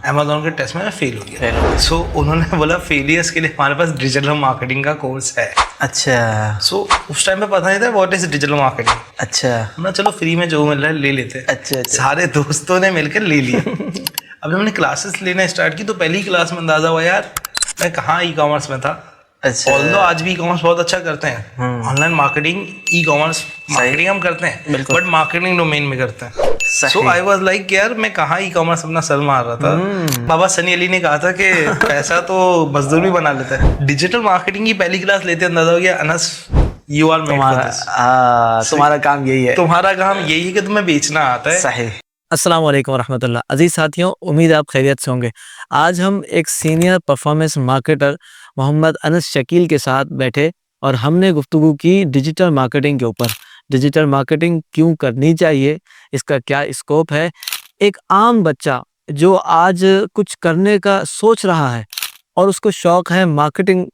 Amazon के test में मैं फेल हो गया। सो उन्होंने बोला फेलियर्स के लिए हमारे पास डिजिटल मार्केटिंग का कोर्स है। अच्छा। सो उस टाइम पे पता नहीं था व्हाट इज डिजिटल मार्केटिंग। अच्छा। हमने चलो फ्री में जो मिल रहा है ले लेते हैं। अच्छा। सारे दोस्तों ने मिलकर ले लिया। अब जब मैंने क्लासेस लेना स्टार्ट की तो पहली क्लास में अंदाजा हुआ यार मैं कहाँ ई कॉमर्स में था। अच्छा। ऑल्दो आज भी ई कॉमर्स बहुत अच्छा करते हैं, online marketing e commerce marketing हम करते हैं, बट मार्केटिंग डोमेन में करते हैं। सो आई वाज लाइक यार मैं कहाँ ई कॉमर्स अपना सर मार रहा था। बाबा सनी अली ने कहा था कि पैसा तो मजदूर भी बना लेता है। डिजिटल मार्केटिंग की पहली क्लास लेते अंदाजा हो गया Anas you are made for this. तुम्हारा काम यही है। तुम्हारा काम यही है कि तुम्हें बेचना आता है। सही। अस्सलाम वालेकुम रहमतुल्लाह। अजीज साथियों, उम्मीद आप खैरियत से होंगे। आज हम एक senior performance marketer Mohammad Anas Shakeel के साथ बैठे और हमने गुफ्तगू की डिजिटल मार्केटिंग के ऊपर। डिजिटल मार्केटिंग क्यों करनी चाहिए, इसका क्या स्कोप है। एक आम बच्चा जो आज कुछ करने का सोच रहा है और उसको शौक है मार्केटिंग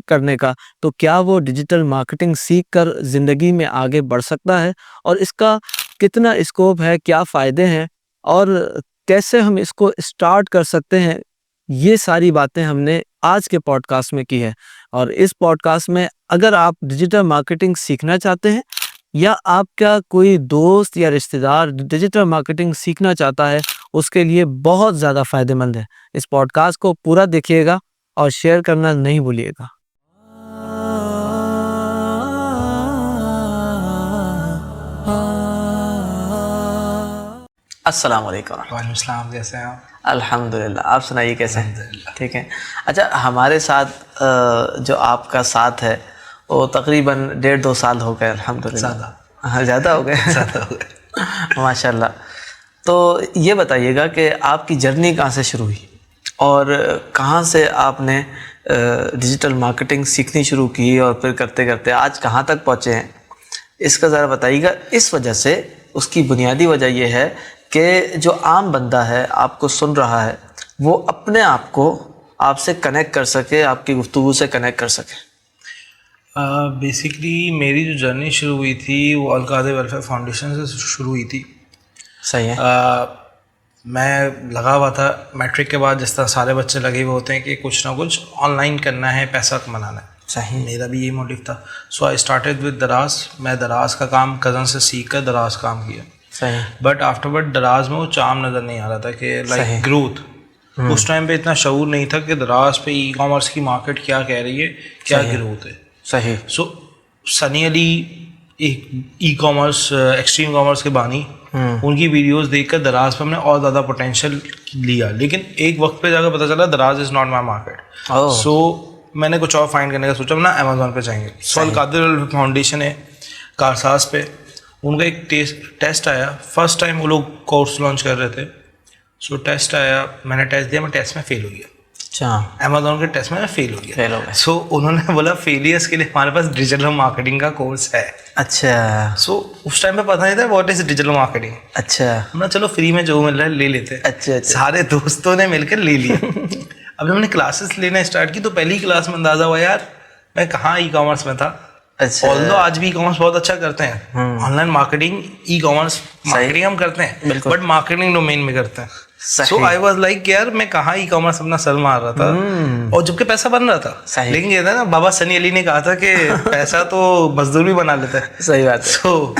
करने का, तो क्या वो डिजिटल मार्केटिंग सीख कर ज़िंदगी में आगे बढ़ सकता है और इसका कितना स्कोप है, क्या फ़ायदे हैं और कैसे हम इसको स्टार्ट कर सकते हैं, ये सारी बातें हमने आज के पॉडकास्ट में की है। और इस पॉडकास्ट में अगर आप डिजिटल मार्केटिंग सीखना चाहते हैं या आपका कोई दोस्त या रिश्तेदार डिजिटल मार्केटिंग सीखना चाहता है, उसके लिए बहुत ज़्यादा फ़ायदेमंद है। इस पॉडकास्ट को पूरा देखिएगा और शेयर करना नहीं भूलिएगा। अस्सलाम वालेकुम। वालेकुम सलाम, कैसे हैं आप? अल्हम्दुलिल्लाह, आप सुनाइए कैसे हैं? ठीक है। अच्छा, हमारे साथ जो आपका साथ है वो तकरीबन 1.5-2 साल हो गए अल्हम्दुलिल्लाह। ज़्यादा हो गए। ज़्यादा हो गए माशाल्लाह। तो ये बताइएगा कि आपकी जर्नी कहाँ से शुरू हुई और कहाँ से आपने डिजिटल मार्केटिंग सीखनी शुरू की और फिर करते करते आज कहाँ तक पहुँचे हैं, इसका ज़रा बताइएगा। इस वजह से, उसकी बुनियादी वजह यह है कि जो आम बंदा है आपको सुन रहा है वो अपने आप को आपसे कनेक्ट कर सके, आपकी गुफ्तगू से कनेक्ट कर सके। बेसिकली मेरी जो जर्नी शुरू हुई थी वो अल कादर वेलफेयर फाउंडेशन से शुरू हुई थी। सही है। मैं लगा हुआ था मैट्रिक के बाद, जिस तरह सारे बच्चे लगे हुए होते हैं कि कुछ ना कुछ ऑनलाइन करना है, पैसा कमाना है। सही। मेरा भी यही मोटिव था। सो आई स्टार्टेड विद दराज। मैं दराज का काम कज़न से सीख कर दराज काम किया। सही। बट आफ्टरवर्ड दराज में वो चार्म नज़र नहीं आ रहा था कि लाइक ग्रोथ। उस टाइम पे इतना शऊर नहीं था कि दराज पे ई कॉमर्स की मार्केट क्या कह रही है, क्या ग्रोथ है। सही। सो सनी अली एक ई कॉमर्स एक्सट्रीम कॉमर्स के बानी, उनकी वीडियोस देखकर दराज पे हमने और ज़्यादा पोटेंशियल लिया। लेकिन एक वक्त पे जाकर पता चला दराज इज़ नॉट माई मार्केट। सो मैंने कुछ और फाइंड करने का सोचा, ना अमेजोन पे जाएंगे। सो अल कादर फाउंडेशन है कारसाज पे, उनका एक टेस्ट आया। फर्स्ट टाइम वो लोग कोर्स लॉन्च कर रहे थे। सो टेस्ट आया, मैंने टेस्ट दिया, मैं टेस्ट में फेल हो गया। अच्छा। अमेजोन के टेस्ट में मैं फेल हो गया। सो उन्होंने बोला फेलियर्स के लिए हमारे पास डिजिटल मार्केटिंग का कोर्स है। अच्छा। सो उस टाइम पे पता नहीं था व्हाट इज डिजिटल मार्केटिंग। अच्छा। हमने चलो फ्री में जो मिल रहा है ले लेते हैं। अच्छा। सारे दोस्तों ने मिलकर ले लिया। अब जब मैंने क्लासेस लेना स्टार्ट की तो पहली क्लास में अंदाजा हुआ यार मैं कहाँ ई कॉमर्स में था। अच्छा। ऑल्दो आज भी ई कॉमर्स बहुत अच्छा करते हैं, online marketing e commerce marketing हम करते हैं, बट मार्केटिंग डोमेन में करते हैं। सो आई वाज लाइक यार मैं कहाँ ई कॉमर्स अपना सर मार रहा था, और जबकि पैसा बन रहा था। लेकिन ये था ना, बाबा सनी अली ने कहा था कि पैसा तो मजदूर भी बना लेता है। सही बात है। सो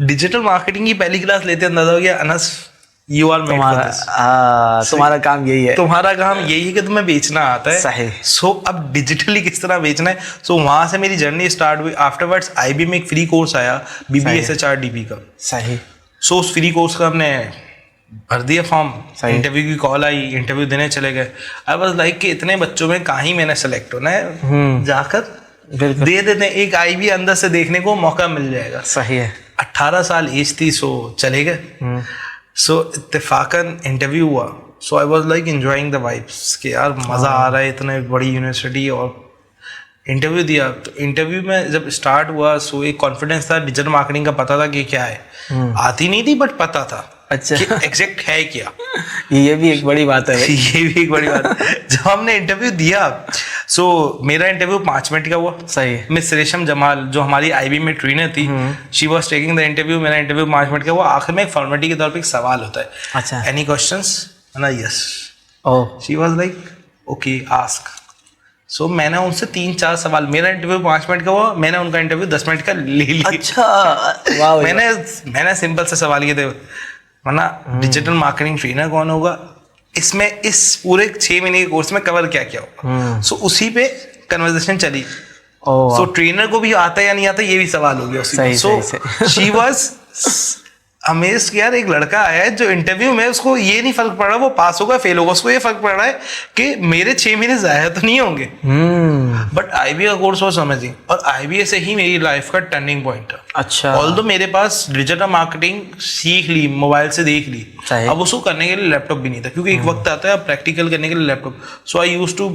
डिजिटल मार्केटिंग की पहली क्लास लेते अंदाजा हो गया Anas you are made for this. तुम्हारा काम यही है। तुम्हारा काम यही है कि तुम्हें बेचना आता है। सही। सो अब डिजिटली किस तरह बेचना है, सो वहां से मेरी जर्नी स्टार्ट हुई। आफ्टरवर्ड्स IB में एक फ्री कोर्स आया BBSHRDP का। सही। सो उस फ्री कोर्स का हमने भर दिया फॉर्म, इंटरव्यू की कॉल आई, इंटरव्यू देने चले गए। आई वाज लाइक कि इतने बच्चों में कहाँ ही मैंने सेलेक्ट होना है, जाकर दे देते हैं। एक IB अंदर से देखने को मौका मिल जाएगा। सही है। 18 साल एज थी, सो चले गए। सो इत्तेफाकन इंटरव्यू हुआ। So I was like enjoying the vibes कि यार मज़ा आ रहा है, इतने बड़ी यूनिवर्सिटी। और इंटरव्यू दिया तो इंटरव्यू में जब स्टार्ट हुआ सो एक कॉन्फिडेंस था, डिजिटल मार्केटिंग का पता था कि क्या है। आती नहीं थी बट पता था। अच्छा। कि एग्जैक्ट है क्या। ये भी एक बड़ी बात है। ये भी एक बड़ी बात है। जब हमने इंटरव्यू दिया, सो मेरा इंटरव्यू 5 मिनट का हुआ। सही। मिस रेशम जमाल जो हमारी IB में ट्रेनर थी, she was taking the interview. मेरा इंटरव्यू 5 मिनट का हुआ। आखिर में एक फॉर्मेलिटी के तौर पे एक सवाल होता है। अच्छा। Any questions? ना, yes. Oh she was like okay ask. So मैंने उनसे 3-4 सवाल, मेरा इंटरव्यू 5 मिनट का हुआ, मैंने उनका इंटरव्यू 10 मिनट का ले लिया। अच्छा वाह मैंने सिंपल से सवाल किए थे, वरना डिजिटल मार्केटिंग ट्रेनर कौन होगा, इसमें इस पूरे 6 महीने के कोर्स में कवर क्या क्या होगा। सो उसी पे कन्वर्सेशन चली। सो ट्रेनर को भी आता है या नहीं आता ये भी सवाल हो गया उसी पे। सो शी वाज अमेज्ड कि यार एक लड़का आया है जो इंटरव्यू में उसको ये नहीं फर्क पड़ रहा वो पास होगा फेल होगा, उसको ये फर्क पड़ रहा है कि मेरे 6 महीने जाया तो नहीं होंगे। बट IBA का कोर्स was अमेजिंग, और IBA से ही मेरी लाइफ का टर्निंग पॉइंट है। अच्छा ऑल्दो मेरे पास डिजिटल मार्केटिंग सीख ली, मोबाइल से देख ली, अब उसको करने के लिए लैपटॉप भी नहीं था, क्योंकि एक वक्त आता है प्रैक्टिकल करने के लिए laptop. So I used to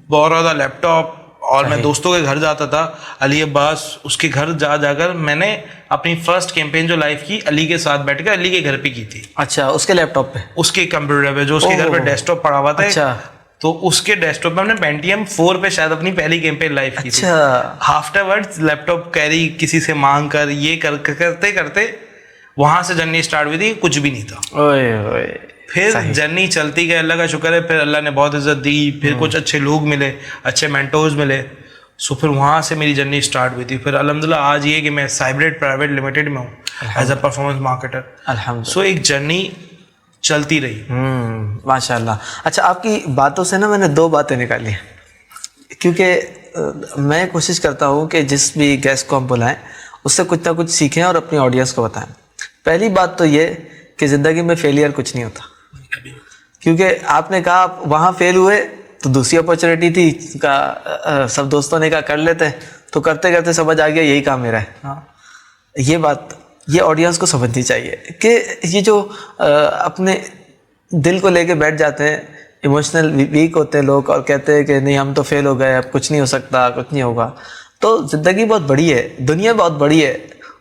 borrow the laptop, और मैं दोस्तों के घर जाता था, अली अब्बास, उसके घर जाकर मैंने अपनी फर्स्ट कैंपेन जो लाइव की अली के साथ बैठकर अली के घर पे की थी। अच्छा उसके लैपटॉप पे, उसके कंप्यूटर पे, जो उसके घर पे डेस्कटॉप पड़ा हुआ था। अच्छा तो उसके डेस्कटॉप पे हमने Pentium 4 पे शायद अपनी पहली कैंपेन लाइव की थी। आफ्टरवर्ड्स लैपटॉप कैरी किसी से मांग कर ये करते करते वहां से जर्नी स्टार्ट हुई थी, कुछ भी नहीं था। ओए फिर जर्नी चलती गई, अल्लाह का शुक्र है, फिर अल्लाह ने बहुत इज्जत दी, फिर कुछ अच्छे लोग मिले, अच्छे मेंटोर्स मिले। सो फिर वहाँ से मेरी जर्नी स्टार्ट हुई थी। फिर अल्हम्दुलिल्लाह आज ये कि मैं साइब्रेट प्राइवेट लिमिटेड में हूँ एज अ परफॉर्मेंस मार्केटर। अल्हम्दुलिल्लाह। सो एक जर्नी चलती रही। माशाल्लाह। अच्छा आपकी बातों से ना मैंने 2 बातें निकाली हैं, क्योंकि मैं कोशिश करता हूँ कि जिस भी गेस्ट को हम बुलाएं उससे कुछ ना कुछ सीखें और अपनी ऑडियंस को बताएं। पहली बात तो ये कि ज़िंदगी में फेलियर कुछ नहीं होता, क्योंकि आपने कहा आप वहाँ फेल हुए तो दूसरी अपॉर्चुनिटी थी का, सब दोस्तों ने कहा कर लेते हैं, तो करते करते समझ आ गया यही काम मेरा है। हाँ। ये बात ये ऑडियंस को समझनी चाहिए कि ये जो अपने दिल को लेके बैठ जाते हैं, इमोशनल वीक होते हैं लोग और कहते हैं कि नहीं हम तो फेल हो गए, अब कुछ नहीं हो सकता, कुछ नहीं होगा। तो ज़िंदगी बहुत बड़ी है, दुनिया बहुत बड़ी है,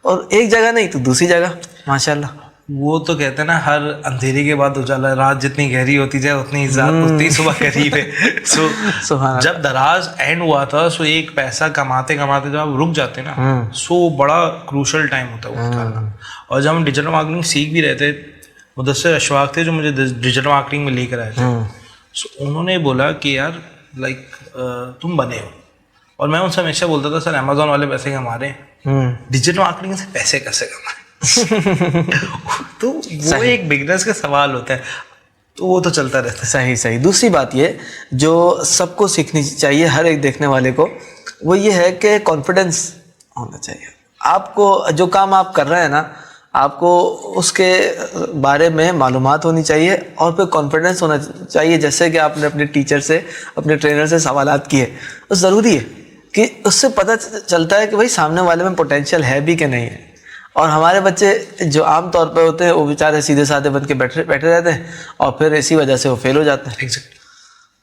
और एक जगह नहीं तो दूसरी जगह माशाल्लाह। वो तो कहते हैं ना, हर अंधेरे के बाद उजाला, रात जितनी गहरी होती जाए उतनी उतनी सुबह करीब है। सो जब दराज एंड हुआ था, सो एक पैसा कमाते कमाते जब आप रुक जाते ना, सो बड़ा क्रूशल टाइम होता है वो निकालना। और जब हम डिजिटल मार्केटिंग सीख भी रहे थे, मुदस्सिर अशफाक थे जो मुझे डिजिटल मार्केटिंग में लेकर आए थे। सो उन्होंने बोला कि यार लाइक तुम बने हो, और मैं उनसे हमेशा बोलता था सर अमेजोन वाले पैसे कमा रहे हैं, डिजिटल मार्केटिंग से पैसे कैसे कमाए। तो वो एक बिगनर्स का सवाल होता है, तो वो तो चलता रहता है। सही सही। दूसरी बात ये जो सबको सीखनी चाहिए हर एक देखने वाले को, वो ये है कि कॉन्फिडेंस होना चाहिए। आपको जो काम आप कर रहे हैं ना, आपको उसके बारे में मालूमात होनी चाहिए और फिर कॉन्फिडेंस होना चाहिए। जैसे कि आपने अपने टीचर से, अपने ट्रेनर से सवालात किए, तो ज़रूरी है कि उससे पता चलता है कि भाई सामने वाले में पोटेंशियल है भी कि नहीं है। और हमारे बच्चे जो आम तौर पे होते हैं वो बेचारे सीधे साधे बन के बैठे रहते हैं और फिर इसी वजह से वो फेल हो जाते हैं। Exactly.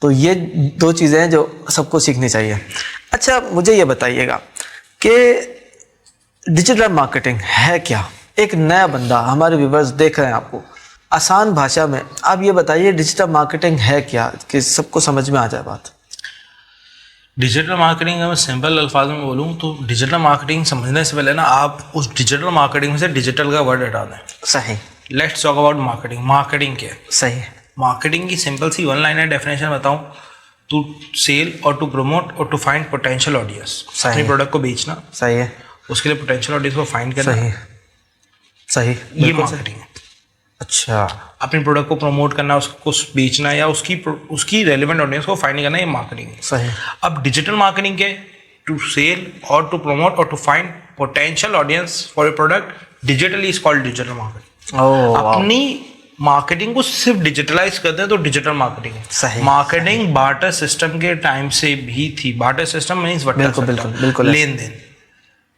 तो ये 2 चीज़ें हैं जो सबको सीखनी चाहिए। अच्छा मुझे ये बताइएगा कि डिजिटल मार्केटिंग है क्या? एक नया बंदा, हमारे व्यूवर्स देख रहे हैं आपको, आसान भाषा में आप ये बताइए डिजिटल मार्केटिंग है क्या, कि सबको समझ में आ जाए बात। डिजिटल मार्केटिंग अगर सिंपल अल्फाज में बोलूँ तो डिजिटल मार्केटिंग समझने से पहले ना आप उस डिजिटल मार्केटिंग में से डिजिटल का वर्ड हटा दें। सही। Let's talk about marketing. Marketing क्या है? सही। मार्केटिंग की सिंपल सी 1 लाइनर डेफिनेशन बताऊँ, टू सेल और टू प्रमोट और टू फाइंड पोटेंशियल ऑडियंस। अपने प्रोडक्ट को बेचना। सही है। उसके लिए पोटेंशियल ऑडियंस को फाइंड करना। सही सही। ये मार्केटिंग है। अच्छा। अपने प्रोडक्ट को प्रमोट करना, उसको बेचना या उसकी रेलेवेंट ऑडियंस को फाइंड करना, ये मार्केटिंग है। सही। अब डिजिटल मार्केटिंग के टू सेल और टू प्रमोट और to find potential audience for your product digitally is called digital marketing. अपनी मार्केटिंग को सिर्फ डिजिटलाइज करते हैं तो डिजिटल मार्केटिंग है। सही। मार्केटिंग बार्टर सिस्टम के टाइम से भी थी। बार्टर सिस्टम मींस बिल्कुल लेन देन,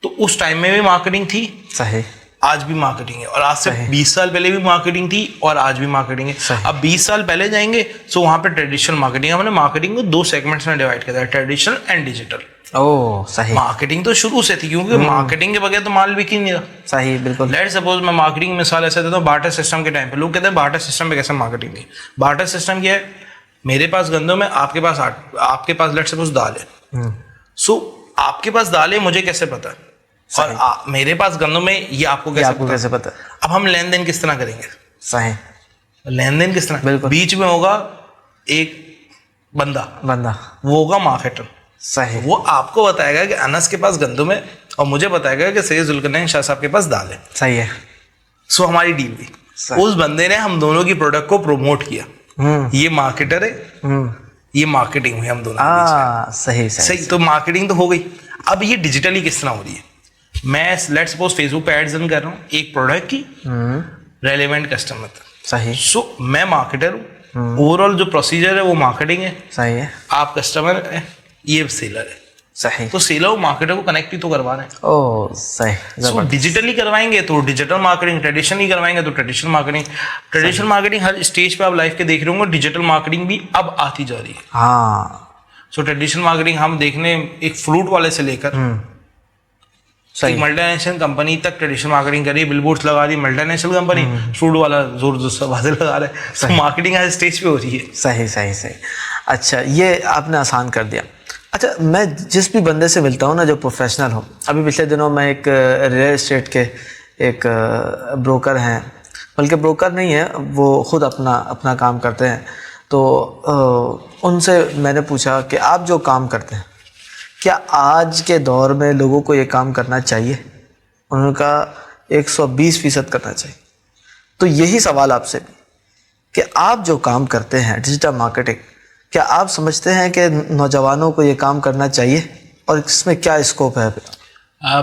तो उस टाइम में भी मार्केटिंग थी। सही। आज भी मार्केटिंग है, और आज से 20 साल पहले भी मार्केटिंग थी और आज भी मार्केटिंग है। अब 20 साल पहले जाएंगे तो वहां पे ट्रेडिशनल मार्केटिंग, हमने मार्केटिंग को 2 सेगमेंट्स में डिवाइड किया था, ट्रेडिशनल एंड डिजिटल। ओह सही। मार्केटिंग तो शुरू से थी, क्योंकि मार्केटिंग के बगैर तो माल बिक ही नहीं रहा। सही बिल्कुल। लेट्स सपोज मैं मार्केटिंग की मिसाल ऐसे देता हूँ, बार्टर सिस्टम के टाइम पे लोग कहते हैं बार्टर सिस्टम पे कैसे मार्केटिंग की। बार्टर सिस्टम क्या है? मेरे पास गंदम है, आपके पास लेट्स सपोज दाल है। सो आपके पास दाल है, मुझे कैसे पता है? और मेरे पास गंदम में ये आपको कैसे पता? अब हम लेन देन किस तरह करेंगे? सही। लेन देन किस तरह? बीच में होगा एक बंदा वो होगा मार्केटर। सही। वो आपको बताएगा कि अनस के पास गंदम है और मुझे बताएगा कि सैयद जुल्करनैन शाह साहब के पास दाल है। सही है। सो हमारी डील हुई, उस बंदे ने हम दोनों की प्रोडक्ट को प्रमोट किया। ये मार्केटर है, ये मार्केटिंग हुई हम दोनों के बीच। सही। तो मार्केटिंग तो हो गई। अब ये डिजिटली किस तरह हो रही है, मैं लेट्स सपोज फेसबुक पे एड्स रन कर रहा हूँ एक प्रोडक्ट की रेलेवेंट कस्टमर तक। सही। सो मैं मार्केटर हूँ, ओवरऑल जो प्रोसीजर है वो मार्केटिंग है। सही है। आप कस्टमर है, ये सेलर है। सही। तो सेलर और मार्केटर को कनेक्ट भी तो करवा रहे हैं। ओह सही। सो डिजिटली करवाएंगे तो डिजिटल मार्केटिंग, ट्रेडिशनली करवाएंगे तो ट्रेडिशनल मार्केटिंग। ट्रेडिशनल मार्केटिंग हर स्टेज पे आप लाइफ के देख रहे होंगे, डिजिटल मार्केटिंग भी अब आती जा रही है। हाँ। सो ट्रेडिशनल मार्केटिंग हम देखने एक फ्रूट वाले से लेकर एक मल्टीनेशनल कंपनी तक ट्रेडिशनल मार्केटिंग करी, बिलबोर्ड्स लगा रही मल्टीनेशनल कंपनी, फ्रूट वाला जोर जोर से बातें लगा रहा है। सो मार्केटिंग हर स्टेज पे हो रही है। सही। अच्छा, ये आपने आसान कर दिया। अच्छा, मैं जिस भी बंदे से मिलता हूँ ना जो प्रोफेशनल हो, अभी पिछले दिनों मैं एक रियल एस्टेट के एक ब्रोकर हैं, बल्कि ब्रोकर नहीं है, वो खुद अपना काम करते हैं। तो उनसे मैंने पूछा कि आप जो काम करते हैं क्या आज के दौर में लोगों को ये काम करना चाहिए? उन्होंने कहा 120% करना चाहिए। तो यही सवाल आपसे भी कि आप जो काम करते हैं डिजिटल मार्केटिंग, क्या आप समझते हैं कि नौजवानों को ये काम करना चाहिए और इसमें क्या स्कोप है?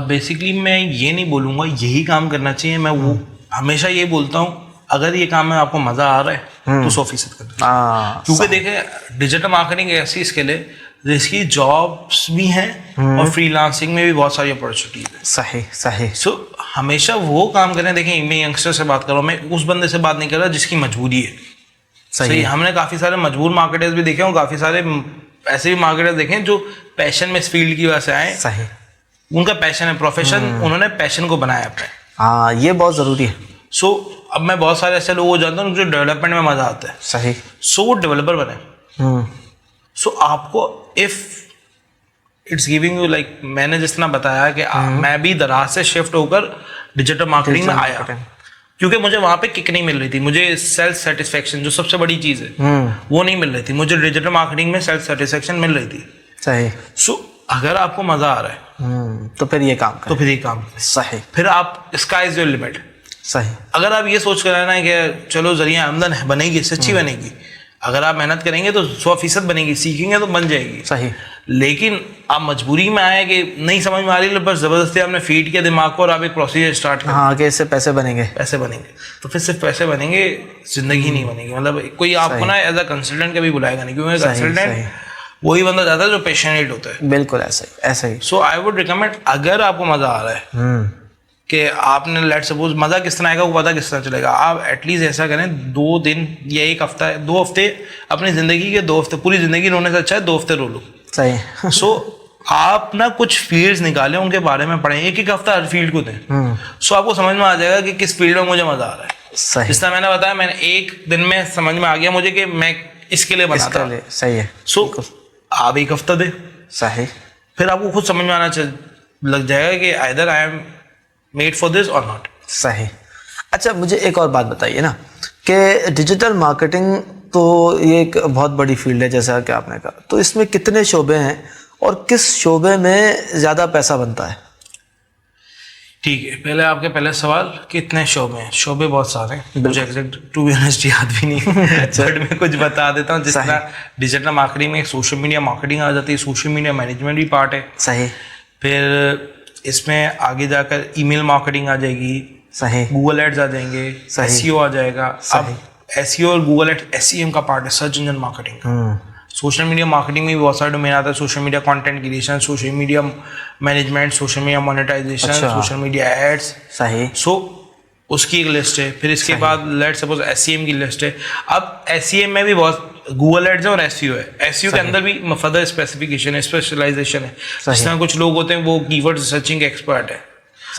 बेसिकली मैं ये नहीं बोलूँगा यही काम करना चाहिए, मैं वो हमेशा ये बोलता हूँ अगर ये काम में आपको मज़ा आ रहा है तो 100% करना। क्योंकि देखें डिजिटल मार्केटिंग ऐसी स्किल है जिसकी जॉब्स भी हैं और फ्रीलांसिंग में भी बहुत सारी अपॉर्चुनिटीज है। सही। सो हमेशा वो काम करें। देखें मैं यंगस्टर से बात कर रहा हूँ, मैं उस बंदे से बात नहीं कर रहा जिसकी मजबूरी है। सही। हमने काफ़ी सारे मजबूर मार्केटर्स भी देखे और काफ़ी सारे ऐसे भी मार्केटर्स देखे जो पैशन में इस फील्ड की वजह से आए। सही। उनका पैशन है, प्रोफेशन, उन्होंने पैशन को बनाया अपने। हाँ, ये बहुत ज़रूरी है। सो अब मैं बहुत सारे ऐसे लोगों को जानता हूँ जो डेवलपमेंट में मज़ा आता है। सही। सो वो डेवलपर बने। सो आपको if it's giving you like मैंने जिस तरह बताया कि मैं भी दराज से शिफ्ट होकर डिजिटल मार्केटिंग में आया क्योंकि मुझे वहाँ पे किक नहीं मिल रही थी। मुझे सेल्फ सेटिस्फेक्शन जो सबसे बड़ी चीज़ है वो नहीं मिल रही थी। मुझे डिजिटल मार्केटिंग में सेल्फ सेटिस्फेक्शन मिल रही थी। सही। सो अगर आपको मज़ा आ रहा है तो फिर ये काम करें। सही। फिर आप स्काई इज योर लिमिट। सही। अगर आप ये सोच कर आना है कि चलो जरिया आमदन बनेगी, सच्ची बनेगी, अगर आप मेहनत करेंगे तो 100% बनेगी, सीखेंगे तो बन जाएगी। सही। लेकिन आप मजबूरी में आए कि नहीं समझ में आ रही, बस जबरदस्ती आपने फीड किया दिमाग को और आप एक प्रोसीजर स्टार्ट कर। हाँ, कि इससे पैसे बनेंगे। तो फिर सिर्फ पैसे बनेंगे, जिंदगी नहीं बनेगी। मतलब कोई आपको ना एज अ कंसल्टेंट कभी बुलाएगा नहीं, क्योंकि कंसल्टेंट वही बंदा जाता है जो पैशनेट होता है। बिल्कुल ऐसा ही। सो आई वुड रिकमेंड अगर आपको मजा आ रहा है कि आपने लेट सपोज मज़ा किस तरह आएगा वो पता किस तरह चलेगा, आप एटलीस्ट ऐसा करें 2 दिन या 1 हफ्ता 2 हफ्ते अपनी ज़िंदगी के 2 हफ्ते, पूरी ज़िंदगी रोने से अच्छा है 2 हफ्ते रो लो। सही। सो आप ना कुछ फील्ड्स निकालें, उनके बारे में पढ़ें, 1-1 हफ्ता हर फील्ड को दें। सो आपको समझ में आ जाएगा कि किस फील्ड में मुझे मज़ा आ रहा है। सही। जिस तरह मैंने बताया, मैंने 1 दिन में समझ में आ गया मुझे कि मैं इसके लिए बनाता हूँ। सही है। सो आप 1 हफ्ता दें। सही। फिर आपको खुद समझ में आना लग जाएगा कि either I am made for this और नॉट। सही। अच्छा, मुझे एक और बात बताइए ना कि डिजिटल मार्केटिंग तो ये एक बहुत बड़ी फील्ड है जैसा कि आपने कहा, तो इसमें कितने शोबे हैं और किस शोबे में ज़्यादा पैसा बनता है? ठीक है, पहले आपके पहले सवाल कितने शोबे हैं? शोबे बहुत सारे हैं, मुझे एग्जैक्ट टू बी ऑनेस्ट याद भी नहीं बट मैं कुछ बता देता हूँ। जिस तरह डिजिटल मार्केटिंग में एक सोशल मीडिया मार्केटिंग आ जाती है, सोशल मीडिया मैनेजमेंट भी पार्ट है। सही। फिर इसमें आगे जाकर ईमेल मार्केटिंग आ जाएगी। सही। गूगल एड्स आ जाएंगे, एसईओ आ जाएगा। अब एसईओ और गूगल एड्स एसईएम का पार्ट है, search engine marketing. Social media marketing में भी बहुत सारे डोमेन आता है, social media content creation, social media management, social media monetization, social media ads. सही। सो उसकी एक लिस्ट है। फिर इसके बाद लेट्स सपोज एसईएम की लिस्ट है। अब एसईएम में भी बहुत गूगल एड्स है और एसईओ है। एसईओ के अंदर भी फर्दर स्पेसिफिकेशन है, स्पेशलाइजेशन है। जिस तरह कुछ लोग होते हैं वो कीवर्ड सर्चिंग एक्सपर्ट है,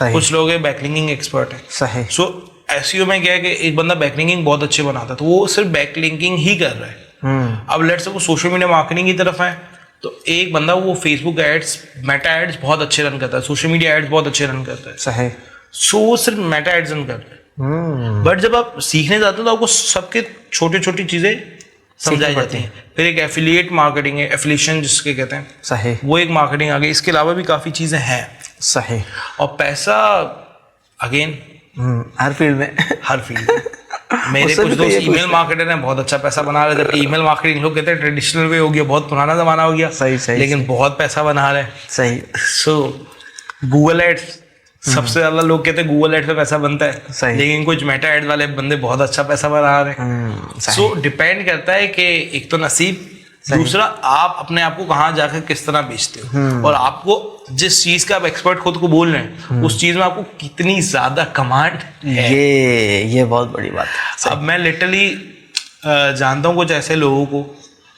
कुछ लोग है बैकलिंकिंग एक्सपर्ट है। सही। सो एसईओ में क्या है कि एक बंदा बैकलिंकिंग बहुत अच्छे बनाता है तो वो सिर्फ बैकलिंकिंग ही कर रहा है। अब let's suppose social media marketing की तरफ है तो एक बंदा वो फेसबुक एड्स, मेटा एड्स बहुत अच्छे रन करता है, सोशल मीडिया एड्स बहुत अच्छे रन करता है। सही। सो वो सिर्फ मेटा एड्स रन करता है। बट जब आप सीखने जाते हो तो आपको सबके छोटी छोटी चीजें समझाई जाती हैं। फिर एक एफिलिएट मार्केटिंग है, एफिलिएशन जिसके कहते हैं, सही, वो एक मार्केटिंग आ गई। इसके अलावा भी काफ़ी चीज़ें हैं। सही। और पैसा अगेन हर फील्ड में हर फील्ड में मेरे कुछ दोस्त ईमेल मार्केटर हैं, बहुत अच्छा पैसा बना रहे हैं। जबकि ईमेल मार्केटिंग लोग कहते हैं ट्रेडिशनल वे हो गया, बहुत पुराना ज़माना हो गया। सही सही, लेकिन बहुत पैसा बना रहे हैं। सही। सो गूगल एड्स सबसे ज़्यादा लोग कहते हैं गूगल एड पे पैसा बनता है, सही। लेकिन कुछ मेटा एड वाले बंदे बहुत अच्छा पैसा बना रहे हैं। सो डिपेंड करता है कि एक तो नसीब, दूसरा आप अपने आप को कहाँ जाकर किस तरह बेचते हो, और आपको जिस चीज का आप एक्सपर्ट खुद को बोल रहे हैं उस चीज में आपको कितनी ज्यादा कमांड है। ये बहुत बड़ी बात है। अब मैं लिटरली जानता हूँ कुछ ऐसे लोगों को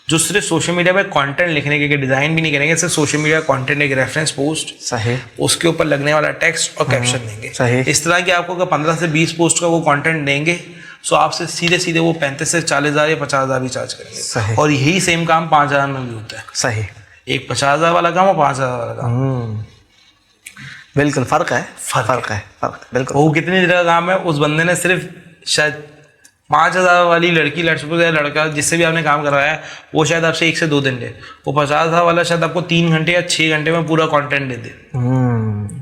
जो सिर्फ सोशल मीडिया पे कंटेंट लिखने के डिजाइन भी नहीं करेंगे, सिर्फ सोशल मीडिया कंटेंट, एक रेफरेंस पोस्ट, सही, उसके ऊपर लगने वाला टेक्स्ट और कैप्शन देंगे। सही। इस तरह की आपको अगर 15 से 20 पोस्ट का वो कंटेंट देंगे सो आपसे सीधे सीधे वो 35 से 40,000 या 50,000 भी चार्ज करेंगे। सही। और यही सेम काम 5,000 में भी होता है। सही। एक 50,000 वाला काम और 5,000 वाला काम, बिल्कुल फर्क है, फर्क है, बिल्कुल। वो कितनी देर का काम है, उस बंदे ने सिर्फ शायद 5,000 वाली लड़का जिससे भी आपने काम करवाया है वो शायद आपसे 1 से 2 दिन ले, वो 50,000 वाला शायद आपको 3 घंटे या 6 घंटे में पूरा कंटेंट दे दे।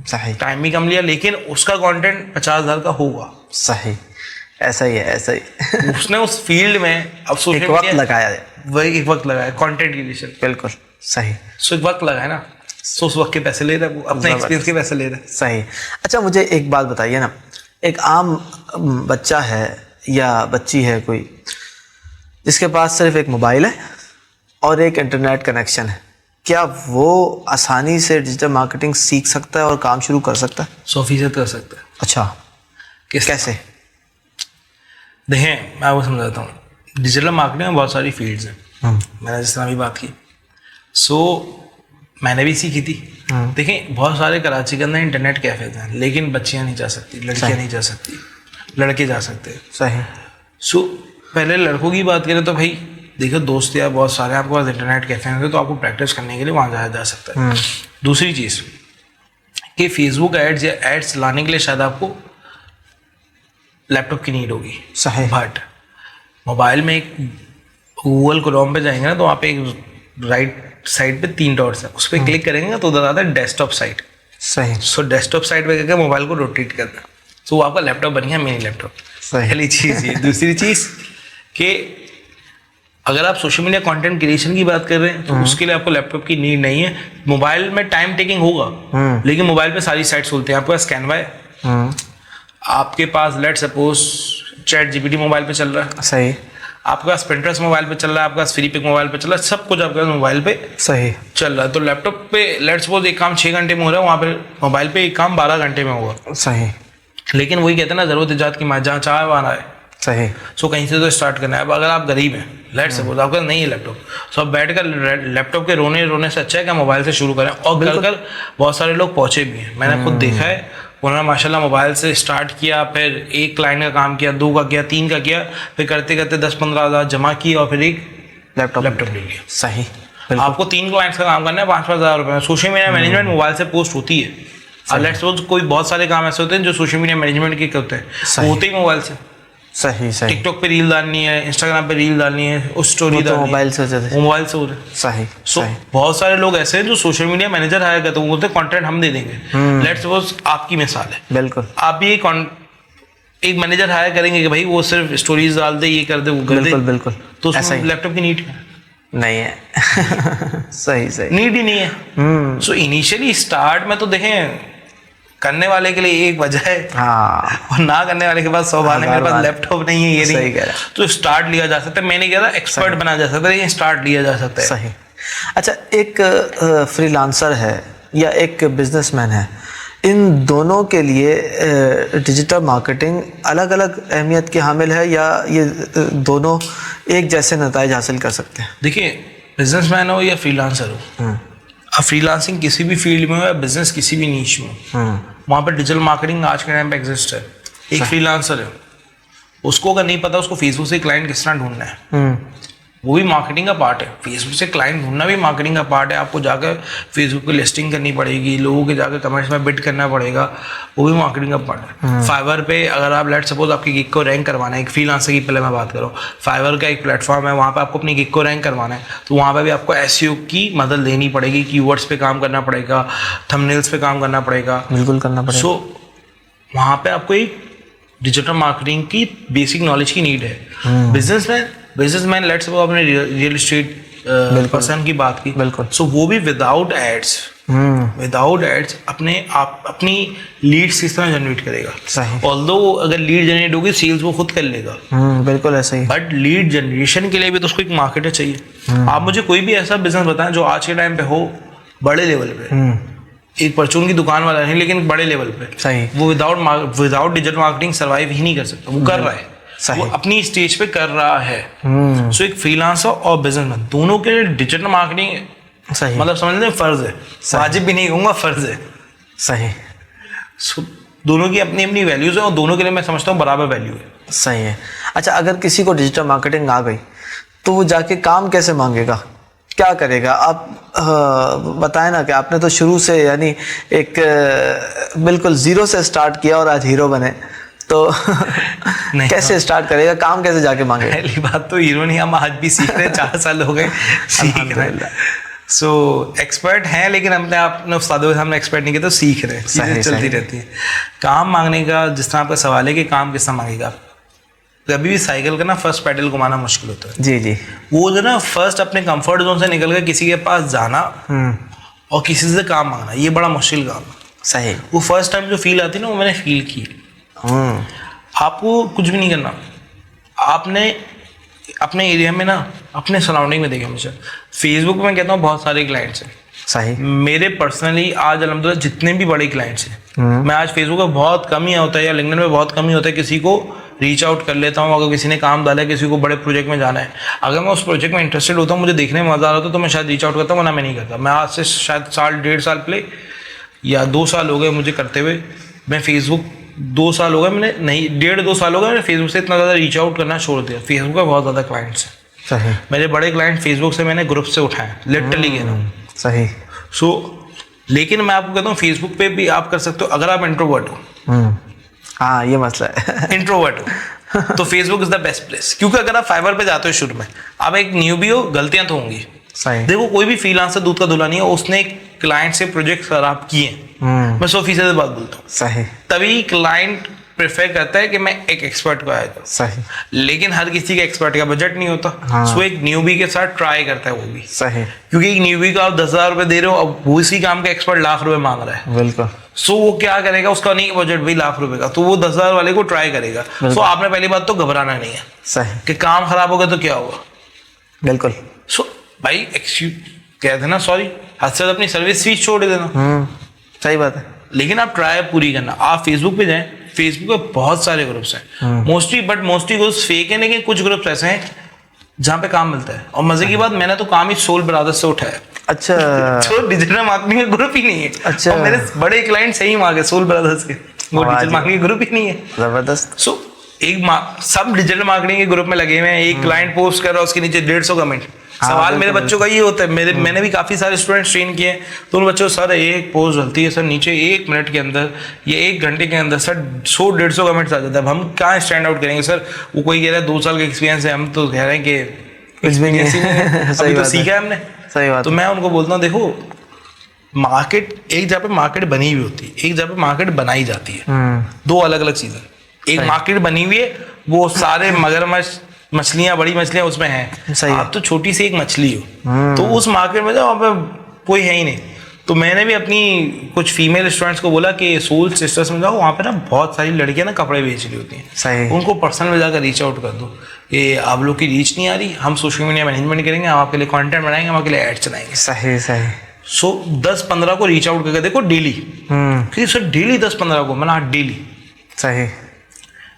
सही, टाइम भी कम लिया, लेकिन उसका कंटेंट 50,000 का होगा। सही, ऐसा ही है, ऐसा ही। उसने उस फील्ड में अब सोशल वक्त लगाया है, वही एक वक्त लगाया कंटेंट क्रिएशन। बिल्कुल सही। सो एक वक्त लगाया ना, सो उस वक्त के पैसे ले रहा है, वो अपने एक्सपीरियंस के पैसे ले रहा है। सही। अच्छा, मुझे एक बात बताइए ना, एक आम बच्चा है या बच्ची है कोई जिसके पास सिर्फ एक मोबाइल है और एक इंटरनेट कनेक्शन है, क्या वो आसानी से डिजिटल मार्केटिंग सीख सकता है और काम शुरू कर सकता है? 100% कर सकता है। अच्छा, कैसे? देखें, मैं वो समझाता हूँ। डिजिटल मार्केटिंग में बहुत सारी फील्ड्स हैं, मैंने जिस तरह भी बात की, सो मैंने भी सीखी थी। देखें, बहुत सारे कराची के अंदर इंटरनेट कैफेज हैं, लेकिन बच्चियाँ नहीं जा सकती, लड़कियाँ नहीं जा सकती, लड़के जा सकते हैं। सही। सो पहले लड़कों की बात करें तो भाई देखो, दोस्त यार बहुत सारे आपके पास इंटरनेट कैफे हैं, तो आपको प्रैक्टिस करने के लिए वहाँ जाया जा सकता है। दूसरी चीज़ कि फेसबुक एड्स या एड्स लाने के लिए शायद आपको लैपटॉप की नीड होगी। सही। बट मोबाइल में एक गूगल क्रोम पे जाएंगे ना, तो वहाँ पे एक राइट साइड पे 3 डॉट्स है, उस पर क्लिक करेंगे तो उधर आता है डेस्कटॉप साइट। सही। सो डेस्कटॉप साइट पे करके मोबाइल को रोटेट करना, तो वो आपका लैपटॉप बन गया मिनी लैपटॉप। पहली चीज़ ये। दूसरी चीज़ कि अगर आप सोशल मीडिया कंटेंट क्रिएशन की बात कर रहे हैं तो उसके लिए आपको लैपटॉप की नीड नहीं है। मोबाइल में टाइम टेकिंग होगा, लेकिन मोबाइल पे सारी साइट्स खुलते हैं। आपके पास कैनवा है, आपके पास let suppose chat GPT mobile पे चल रहा है, सही, आपके पास पिंटरेस्ट मोबाइल पे चल रहा है, आपके पास फ्री पिक मोबाइल पे चल रहा है, सब कुछ आपके पास मोबाइल पे सही चल रहा है। तो लैपटॉप पे लेट सपोज एक काम 6 घंटे में हो रहा है, वहाँ पे मोबाइल पे एक काम 12 घंटे में होगा। सही। लेकिन वही कहते हैं ना, जरूरत इजाद की माँ, जहाँ चाहे वहाँ आए। सही। सो कहीं से तो स्टार्ट करना है। अब अगर आप गरीब हैं, लेट सपोज आपका नहीं है लैपटॉप, सो आप बैठ कर लैपटॉप के रोने से अच्छा है कि मोबाइल से शुरू करें। और कर बहुत सारे लोग पहुंचे भी हैं, मैंने खुद देखा है। उन्होंने माशाल्लाह मोबाइल से स्टार्ट किया, फिर एक क्लाइंट का काम किया, 2 का किया, 3 का किया, फिर करते करते 10-15 हज़ार जमा किया और फिर एक लैपटॉप ले लिया। सही। आपको 3 क्लाइंट्स का काम करना है, 5-5 हज़ार रुपये में। सोशल मीडिया मैनेजमेंट मोबाइल से पोस्ट होती है। और लेट्स सपोज कोई बहुत सारे काम ऐसे होते हैं जो सोशल मीडिया मैनेजमेंट के होते हैं, वो होते ही मोबाइल से। सही। सही। टिकटॉक पे रील डालनी है, इंस्टाग्राम पे रील डालनी है, उस स्टोरी डालनी है, मोबाइल से हो जाते हैं, मोबाइल से हो रहे हैं। सही। सो बहुत सारे लोग ऐसे हैं जो सोशल मीडिया मैनेजर हायर करते हैं, वो बोलते हैं कंटेंट हम दे देंगे। लेट्स सपोज आपकी मिसाल है, बिल्कुल, आप भी एक मैनेजर हायर करेंगे कि भाई वो सिर्फ स्टोरीज डाल दे, ये कर दे, वो कर दे। बिल्कुल बिल्कुल। तो उसमें लैपटॉप की नीड नहीं है। सही सही, नीड ही नहीं है। सो इनिशियली स्टार्ट में तो देखें, करने वाले के लिए एक वजह है, हाँ, और ना करने वाले के पास 100 बहाने, मेरे पास लैपटॉप नहीं है, ये सही नहीं कह रहा। तो स्टार्ट लिया जा सकता है। मैं नहीं कह रहा एक्सपर्ट बना जा सकता है, लेकिन स्टार्ट लिया जा सकता है। सही। अच्छा, एक फ्रीलांसर है या एक बिजनेसमैन है, इन दोनों के लिए डिजिटल मार्केटिंग अलग अलग अहमियत की हामिल है या ये दोनों एक जैसे नतीजे हासिल कर सकते हैं? देखिए, बिजनेसमैन हो या फ्रीलांसर हो, अब फ्रीलांसिंग किसी भी फील्ड में हो या बिजनेस किसी भी नीश में हो, वहाँ पर डिजिटल मार्केटिंग आज के टाइम पे एग्जिस्ट है। एक फ्रीलांसर है, उसको अगर नहीं पता उसको फेसबुक से क्लाइंट किस तरह ढूंढना है, वो भी मार्केटिंग का पार्ट है। फेसबुक से क्लाइंट ढूंढना भी मार्केटिंग का पार्ट है। आपको जाकर फेसबुक पे लिस्टिंग करनी पड़ेगी, लोगों के जाकर कमेंट्स में बिड करना पड़ेगा, वो भी मार्केटिंग का पार्ट है। फाइवर पे अगर आप लेट सपोज आपकी गिग को रैंक करवाना है, एक फ्रीलांसर की पहले मैं बात कर रहा हूँ, फाइवर का एक प्लेटफॉर्म है, वहाँ पर आपको अपनी गिग को रैंक करवाना है, तो वहाँ पर भी आपको एसईओ की मदद लेनी पड़ेगी, कीवर्ड्स पे काम करना पड़ेगा, थंबनेल्स पे काम करना पड़ेगा, बिल्कुल करना पड़ेगा। सो वहाँ पे आपको एक डिजिटल मार्केटिंग की बेसिक नॉलेज की नीड है। बिजनेसमैन लेट्स सपोज आपने रियल एस्टेट पर्सन की बात की, बिल्कुल। सो वो भी विदाउट एड्स अपनी लीड्स किस तरह जनरेट करेगा। सही। ऑल्दो अगर लीड जनरेट होगी सेल्स वो खुद कर लेगा, बिल्कुल ऐसा ही। बट लीड जनरेशन के लिए भी तो उसको एक मार्केटर चाहिए। आप मुझे कोई भी ऐसा बिजनेस बताएं जो आज के टाइम पे हो बड़े लेवल पे, एक परचून की दुकान वाला नहीं लेकिन बड़े लेवल पे, सही। वो विदाउट डिजिटल मार्केटिंग सर्वाइव ही नहीं कर सकता। वो कर रहा है, वो अपनी स्टेज पे कर रहा है। सो एक फ्रीलांसर और बिजनेसमैन दोनों के लिए डिजिटल मार्केटिंग सही, मतलब समझ लें फर्ज है, वाजिब भी नहीं कहूँगा, फर्ज है। सही। सो दोनों की अपनी अपनी वैल्यूज है और दोनों के लिए मैं समझता हूँ बराबर वैल्यू है। सही है। अच्छा, अगर किसी को डिजिटल मार्केटिंग आ गई तो वो जाके काम कैसे मांगेगा, क्या करेगा? आप बताएं ना कि आपने तो शुरू से यानी एक बिल्कुल जीरो से स्टार्ट किया और आज हीरो बने, तो कैसे स्टार्ट करेगा, काम कैसे जाके मांगेगा? पहली बात तो हीरो नहीं, हम आज भी सीख रहे हैं, 4 साल हो गए सीख रहे हैं। सो एक्सपर्ट हैं लेकिन अपने आपने उस्तादों के सामने एक्सपर्ट नहीं किया, तो सीख रहे हैं, चीज़ें चलती रहती है। काम मांगने का जिस तरह आपका सवाल है कि काम किस तरह मांगेगा, कभी भी साइकिल का ना फर्स्ट पेडल घुमाना मुश्किल होता है। जी जी। वो जो ना फर्स्ट अपने कंफर्ट जोन से निकल कर किसी के पास जाना और किसी से काम मांगना, ये बड़ा मुश्किल काम है। सही। वो फर्स्ट टाइम जो फील आती है ना, वो मैंने फील की। आपको कुछ भी नहीं करना, आपने अपने एरिया में ना अपने सराउंडिंग में देखें। हमेशा फेसबुक में कहता हूँ बहुत सारे क्लाइंट्स हैं। सही। मेरे पर्सनली आज अलहमदुलिल्लाह जितने भी बड़े क्लाइंट्स हैं, मैं आज फेसबुक पर बहुत कम ही होता है या लिंक्डइन में बहुत कम ही होता है किसी को रीच आउट कर लेता हूँ। अगर किसी ने काम डाला है, किसी को बड़े प्रोजेक्ट में जाना है, अगर मैं उस प्रोजेक्ट में इंटरेस्टेड होता हूँ, मुझे देखने में मजा आ रहा था, तो मैं शायद रीच आउट करता हूँ, वरना मैं नहीं करता। मैं आज से शायद 1.5 साल पहले या 2 साल हो गए मुझे करते हुए। मैं फेसबुक 2 साल हो गए, मैंने नहीं 1.5-2 साल हो गए मैंने फेसबुक से इतना ज़्यादा रीच आउट करना छोड़ दिया। फेसबुक पे बहुत ज़्यादा क्लाइंट्स हैं। सही। मेरे बड़े क्लाइंट फेसबुक से मैंने ग्रुप से उठाए, लिटरली कह रहा हूँ। सही। सो लेकिन मैं आपको कहता हूँ फेसबुक पे भी आप कर सकते हो अगर आप इंट्रोवर्ट हो। हाँ, ये मसला है। इंट्रोवर्ट हो तो Facebook is the best place, क्योंकि अगर आप फाइवर पे जाते हो शुरू में, आप एक न्यूबी हो, गलतियां तो होंगी। सही। देखो कोई भी फ्रीलांसर दूध का धुला नहीं है, उसने एक क्लाइंट से प्रोजेक्ट खराब किए, मैं 100% बात बोलता हूँ। सही। तभी क्लाइंट प्रेफर करता है कि मैं एक एक्सपर्ट को आया था। सही। लेकिन हर किसी के एक्सपर्ट का बजट नहीं होता। हाँ। सो एक न्यूबी के साथ ट्राई करता है वो भी। सही। क्योंकि एक न्यूबी का आप 10,000 रुपए दे रहे हो, अब वो इसी काम का एक्सपर्ट लाख रुपए मांग रहा है। बिल्कुल। सो वो क्या करेगा, उसका नहीं बजट भाई लाख रुपए का, तो वो 10,000 वाले को ट्राई करेगा। सो आपने पहली बात तो घबराना नहीं है। सही। कि काम खराब होगा तो क्या होगा। बिल्कुल। सो भाई कह देना सॉरी, हद से अपनी सर्विस फीस छोड़ देना। सही बात है। लेकिन आप ट्राई पूरी करना। आप फेसबुक पे जाएं, फेसबुक पे बहुत सारे ग्रुप्स हैं, मोस्टली ग्रुप्स फेक हैं, लेकिन कुछ ग्रुप्स ऐसे हैं जहाँ पे काम मिलता है। और मजे की बात, मैंने तो काम ही सोल ब्रदर्स से उठाया। अच्छा। जो डिजिटल मार्केटिंग का ग्रुप ही नहीं है। अच्छा। और मेरे बड़े क्लाइंट सही मांगे सोल ब्रदर्स के, वो डिजिटल मार्केटिंग ग्रुप ही नहीं है। जबरदस्त। सो सब डिजिटल मार्केटिंग के ग्रुप में लगे हुए हैं। एक क्लाइंट पोस्ट कर रहा है, उसके नीचे 150 कमेंट। सवाल मेरे बच्चों का ये होता है, मैंने भी काफी सारे स्टूडेंट ट्रेन किए हैं, तो उन बच्चों सर एक पोस्ट डलती है सर, नीचे 1 मिनट के अंदर या 1 घंटे के अंदर सर 100-150 कमेंट्स आ जाता है। हम कहाँ स्टैंड आउट करेंगे सर? वो कोई कह रहा है 2 साल का एक्सपीरियंस है, हम तो कह रहे हैं कि कुछ भी नहीं है। अभी तो सीखा है हमने। सही बात। तो मैं उनको बोलता हूँ देखो, मार्केट एक जगह पे मार्केट बनी हुई होती है, एक जगह पे मार्केट बनाई जाती है। 2 अलग अलग चीजें। एक मार्केट बनी हुई है, वो सारे मगरमच्छ मछलियां, बड़ी मछलियां उसमें हैं, आप तो छोटी सी एक मछली हो। तो उस मार्केट में जाओ, वहाँ पे कोई है ही नहीं। तो मैंने भी अपनी कुछ फीमेल स्टूडेंट्स को बोला कि सोल सिस्टर्स में जाओ, वहाँ पे ना बहुत सारी लड़कियां ना कपड़े बेच रही होती हैं। सही। उनको पर्सनल में जाकर रीच आउट कर दो कि आप लोग की रीच नहीं आ रही, हम सोशल मीडिया मैनेजमेंट करेंगे, हम आपके लिए कंटेंट बनाएंगे, हम आपके लिए एड चलाएंगे। सही। सही। सो 10-15 को रीच आउट करके देखो डेली। क्योंकि सर डेली 10-15 को, मैंने डेली। सही।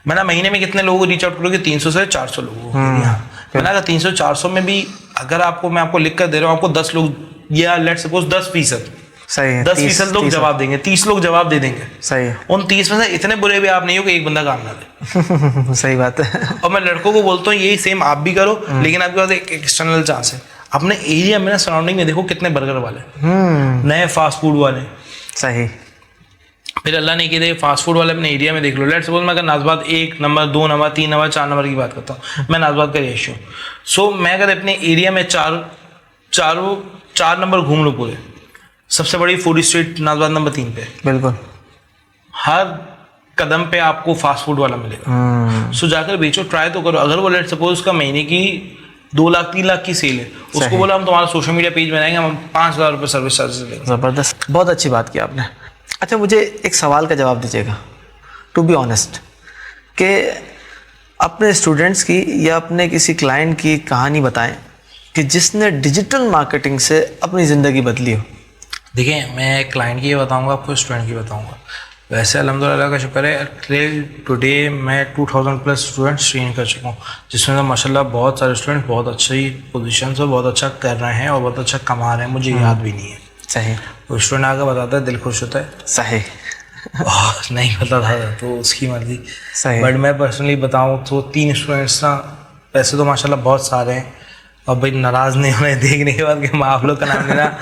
मैंने महीने में कितने लोगों को रीच आउट करोगे? 300 से 400 लोगों को। मैंने कहा 300-400 में भी अगर मैं आपको लिख कर दे रहा हूँ, आपको 10 लोग या लेट्स सपोज 10% सही है, 10% लोग जवाब देंगे, 30 लोग जवाब दे देंगे। सही है। उन 30 में से इतने बुरे भी आप नहीं हो कि एक बंदा काम ना दे। सही बात है। और मैं लड़कों को बोलता हूँ यही सेम आप भी करो, लेकिन आपके पास एक एक्सटर्नल चांस है। अपने एरिया में ना, सराउंडिंग में देखो कितने बर्गर वाले, नए फास्ट फूड वाले। सही। फिर अल्लाह ने किया फास्ट फूड वाले अपने एरिया में देख लो। लेट्स सपोज मैं अगर नाजबाद 1 नंबर 2 नंबर 3 नंबर 4 नंबर की बात करता हूँ, मैं नाजबाद का रेशियो। सो मैं अगर अपने एरिया में 4 नंबर घूम लूँ पूरे, सबसे बड़ी फूड स्ट्रीट नाजबाद नंबर 3 पे, बिल्कुल हर कदम पे आपको फास्ट फूड वाला मिलेगा। सो जाकर बेचो, ट्राई तो करो। अगर वो लेट्स सपोज उसका महीने की 2 लाख 3 लाख की सेल है, उसको बोला हम तुम्हारा सोशल मीडिया पेज बनाएंगे, हम 5,000 रुपये सर्विस चार्जेस लेंगे। ज़बरदस्त, बहुत अच्छी बात की आपने। अच्छा, मुझे एक सवाल का जवाब दीजिएगा, टू बी ऑनेस्ट, कि अपने स्टूडेंट्स की या अपने किसी क्लाइंट की कहानी बताएं कि जिसने डिजिटल मार्केटिंग से अपनी ज़िंदगी बदली हो। देखिए, मैं क्लाइंट की बताऊंगा, आपको स्टूडेंट की बताऊंगा। वैसे अल्हम्दुलिल्लाह का शुक्र है, टिल टुडे मैं 2000 प्लस स्टूडेंट्स ट्रेन कर चुका हूँ, जिसमें माशाल्लाह बहुत सारे स्टूडेंट्स बहुत अच्छी पोजीशन से बहुत अच्छा कर रहे हैं और बहुत अच्छा कमा रहे हैं। मुझे याद भी नहीं है। सही। वो स्टूडेंट आकर बताता है, दिल खुश होता है। सही। और नहीं पता था तो उसकी मर्जी। सही। बट मैं पर्सनली बताऊँ तो 3 स्टूडेंट्स ना, वैसे तो माशाल्लाह बहुत सारे हैं, और भाई नाराज़ नहीं होने देखने के बाद कि मैं आप लोग का नाम लेना,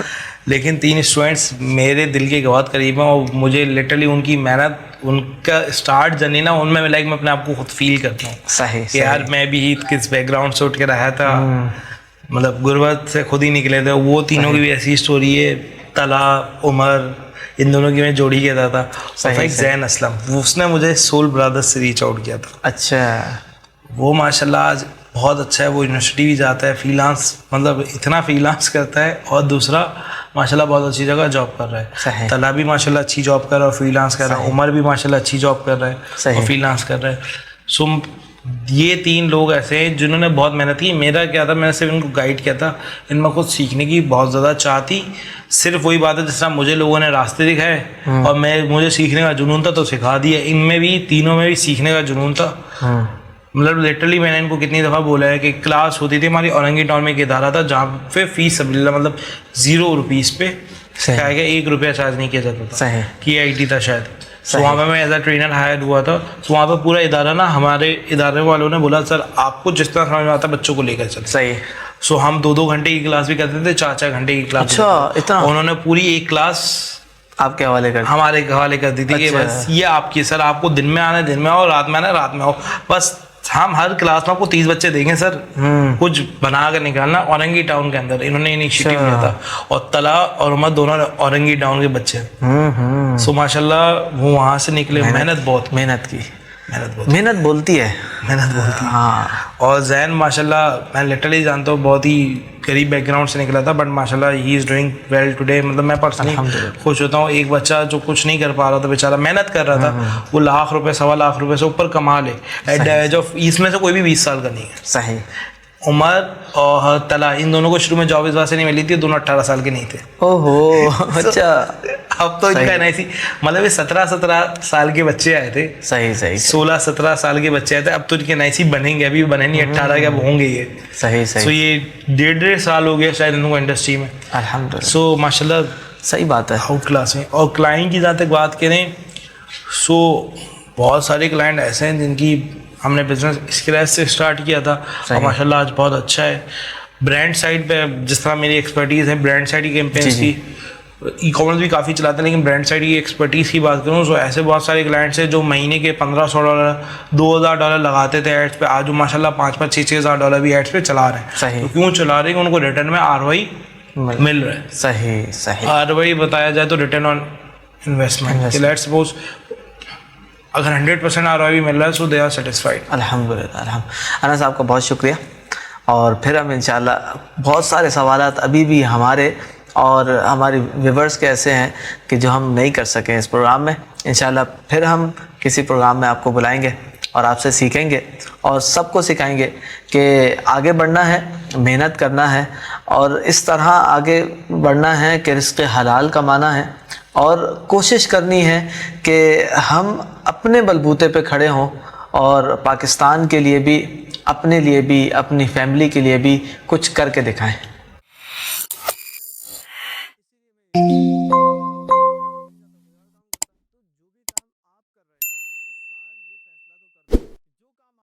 लेकिन 3 स्टूडेंट्स मेरे दिल के बहुत करीब हैं और मुझे लिटरली उनकी मेहनत, उनका स्टार्ट जर्नी ना, उनमें मैं मैं अपने आप को खुद फील करता हूँ। सही। कि यार मैं भी किस बैकग्राउंड से उठ के रहा था, मतलब गुर्बत से खुद ही निकले थे। वो तीनों की भी ऐसी स्टोरी है। तला, उमर, इन दोनों की मैं जोड़ी कहता था। और एक जैन असलम, उसने मुझे सोल ब्रदर्स से रीच आउट किया था। अच्छा। वो माशाल्लाह आज बहुत अच्छा है, वो यूनिवर्सिटी भी जाता है, फ्रीलांस, मतलब इतना फ्रीलांस करता है। और दूसरा माशाल्लाह बहुत अच्छी जगह जॉब कर रहा है। तला भी माशाल्लाह अच्छी जॉब कर रहा है और फ्रीलांस कर रहा है। उमर भी माशाल्लाह अच्छी जॉब कर रहा है और फ्रीलांस कर रहा है। सो ये 3 लोग ऐसे हैं जिन्होंने बहुत मेहनत की। मेरा क्या था, मैंने सिर्फ इनको गाइड किया था। इनमें कुछ सीखने की बहुत ज़्यादा चाह थी। सिर्फ वही बात है, जिस तरह मुझे लोगों ने रास्ते दिखाए और मुझे सीखने का जुनून था तो सिखा दिया। इनमें भी, तीनों में भी सीखने का जुनून था। मतलब लिटरली मैंने इनको कितनी दफ़ा बोला है कि क्लास होती थी हमारी औरंगी टाउन में, एक इदारा था जहाँ पे फीस मतलब 0 रुपीज़ पे सिखाया गया, 1 रुपया चार्ज नहीं किया जाता था। KIT था शायद। तो वहाँ पे मैं एज अ ट्रेनर हायर हुआ था। तो वहाँ पे पूरा इदारा ना, हमारे इदारे वालों ने बोला सर आपको जिस तरह समझ में आता है बच्चों को लेकर चलते। सही। सो हम 2-2 घंटे की क्लास भी करते थे, 4-4 घंटे की क्लास। अच्छा, इतना? उन्होंने पूरी एक क्लास आपके हवाले कर, हमारे हवाले कर दी थी कि बस ये आपकी, सर आपको दिन में आना है दिन में आओ, रात में आना है रात में आओ। बस हम हर क्लास में आपको 30 बच्चे देंगे सर, कुछ बना कर निकालना। औरंगी टाउन के अंदर इन्होंने इनिशिएटिव लिया था। और तला और उमर दोनों औरंगी टाउन के बच्चे। सो माशाल्लाह वो वहाँ से निकले। मेहनत बोलती है। हाँ। और जैन माशाल्लाह मैं लिटरली जानता हूँ, बहुत ही गरीब बैकग्राउंड से निकला था, बट माशाल्लाह he is doing well today. मतलब मैं पर्सनली खुश होता हूँ। एक बच्चा जो कुछ नहीं कर पा रहा था, बेचारा मेहनत कर रहा था, वो लाख रुपए 1.25 लाख रुपए से ऊपर कमा ले एट द एज ऑफ, इसमें से कोई भी 20 साल का नहीं है। सही। उमर और तला, इन दोनों को शुरू में जॉब इस वजह से नहीं मिली थी, दोनों 18 साल के नहीं थे। ओहो। अच्छा। अब तो इनका नहीं थी, मतलब ये 17 साल के बच्चे आए थे। सही। 16-17 साल के बच्चे आए थे। अब तो इनके नाइसी बनेंगे, अभी बने नहीं, 18 के अब होंगे ये। सही। सो ये 1.5 साल हो गया शायद इनको इंडस्ट्री में। अल्हम्दुलिल्लाह। सो माशाल्लाह सही बात है, आउट क्लास है। और क्लाइंट की जहाँ तक बात करें, सो बहुत सारे क्लाइंट ऐसे हैं जिनकी हमने बिजनेस स्क्रैच से स्टार्ट किया था और माशाल्लाह आज बहुत अच्छा है। ब्रांड साइड पे जिस तरह मेरी एक्सपर्टीज़ है ब्रांड साइड की कैंपेन्स की, ई-कॉमर्स भी काफ़ी चलाते हैं, लेकिन ब्रांड साइड की एक्सपर्टीज़ की बात करूँ तो ऐसे बहुत सारे क्लाइंट्स हैं जो महीने के $1,500 $2,000 लगाते थे एड्स पे, आज वो माशाल्लाह $5,000 $6,000 भी एड्स पे चला रहे हैं। तो क्यों चला रहे हैं? उनको रिटर्न में ROI मिल रहा है। सही। ROI बताया जाए तो return on investment. Let's suppose अगर 100% ROI भी मिल रहा है, सो दे आर सेटिस्फाइड। अल्हम्दुलिल्लाह। अनस साहब का बहुत शुक्रिया। और फिर हम इंशाल्लाह बहुत सारे सवालात अभी भी हमारे और हमारे व्यूवर्स के ऐसे हैं कि जो हम नहीं कर सकें इस प्रोग्राम में, इंशाल्लाह फिर हम किसी प्रोग्राम में आपको बुलाएंगे और आपसे सीखेंगे और सबको सिखाएंगे कि आगे बढ़ना है, मेहनत करना है और इस तरह आगे बढ़ना है कि रिज़्क़ हलाल कमाना है और कोशिश करनी है कि हम अपने बलबूते पे खड़े हों और पाकिस्तान के लिए भी, अपने लिए भी, अपनी फैमिली के लिए भी कुछ करके दिखाएं।